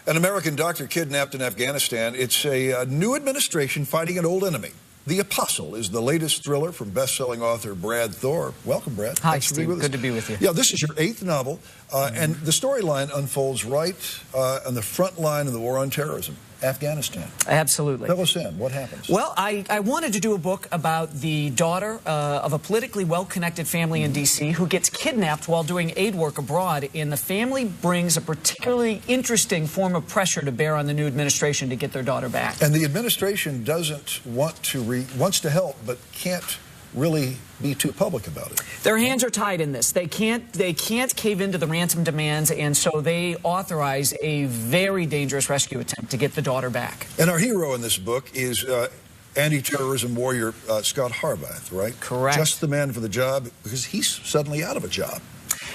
An American doctor kidnapped in Afghanistan. It's a new administration fighting an old enemy. The Apostle is the latest thriller from best-selling author Brad Thor. Welcome, Brad. Hi, Steve. Good to be with you. Yeah, this is your 8th novel, and the storyline unfolds right on the front line of the war on terrorism, Afghanistan. Absolutely. Fill us in. What happens? Well, I wanted to do a book about the daughter of a politically well-connected family in D.C. who gets kidnapped while doing aid work abroad, and the family brings a particularly interesting form of pressure to bear on the new administration to get their daughter back. And the administration doesn't want to wants to help, but can't really be too public about it. Their hands are tied in this. They can't cave into the ransom demands, and so they authorize a very dangerous rescue attempt to get the daughter back. And our hero in this book is anti-terrorism warrior Scott Harbath, right? Correct. Just the man for the job, because he's suddenly out of a job.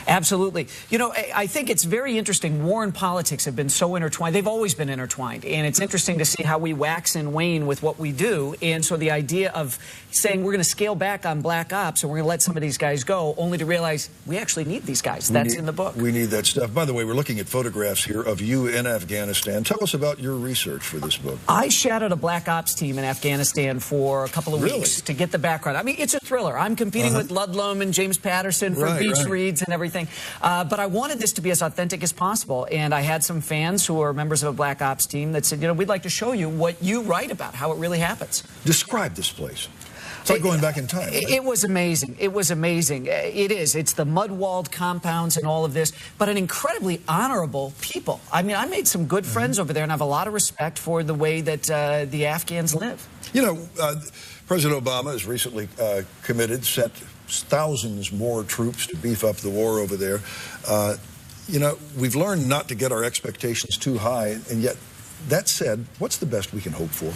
Absolutely. You know, I think it's very interesting. War and politics have been so intertwined. They've always been intertwined. And it's interesting to see how we wax and wane with what we do. And so the idea of saying we're going to scale back on black ops and we're going to let some of these guys go, only to realize we actually need these guys. That's in the book. We need that stuff. By the way, we're looking at photographs here of you in Afghanistan. Tell us about your research for this book. I shadowed a black ops team in Afghanistan for a couple of weeks to get the background. I mean, it's a thriller. I'm competing with Ludlum and James Patterson for beach reads and everything. But I wanted this to be as authentic as possible, and I had some fans who are members of a black ops team that said, you know, we'd like to show you what you write about, how it really happens. Describe this place. It's like going back in time. Right? It was amazing. It was amazing. It is. It's the mud-walled compounds and all of this, but an incredibly honorable people. I mean, I made some good friends over there, and I have a lot of respect for the way that the Afghans live. You know, President Obama has recently sent thousands more troops to beef up the war over there. You know, we've learned not to get our expectations too high, and yet, that said, what's the best we can hope for?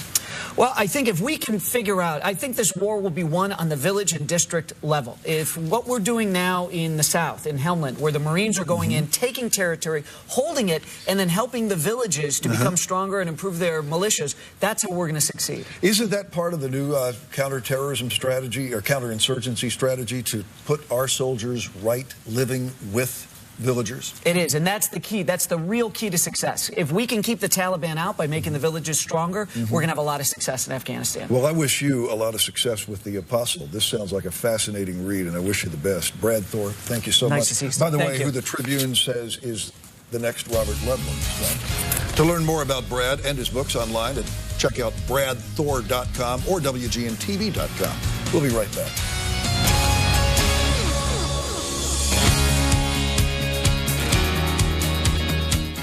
Well, I think if we can figure out, I think this war will be won on the village and district level. If what we're doing now in the South, in Helmand, where the Marines are going in, taking territory, holding it, and then helping the villages to become stronger and improve their militias, that's how we're going to succeed. Isn't that part of the new counterterrorism strategy or counterinsurgency strategy to put our soldiers right living with villagers? It is, and that's the key. That's the real key to success. If we can keep the Taliban out by making the villages stronger, we're going to have a lot of success in Afghanistan. Well, I wish you a lot of success with The Apostle. This sounds like a fascinating read, and I wish you the best. Brad Thor, thank you so much. Nice to see you. By the way, who the Tribune says is the next Robert Ludlum. To learn more about Brad and his books online, check out bradthor.com or WGNTV.com. We'll be right back.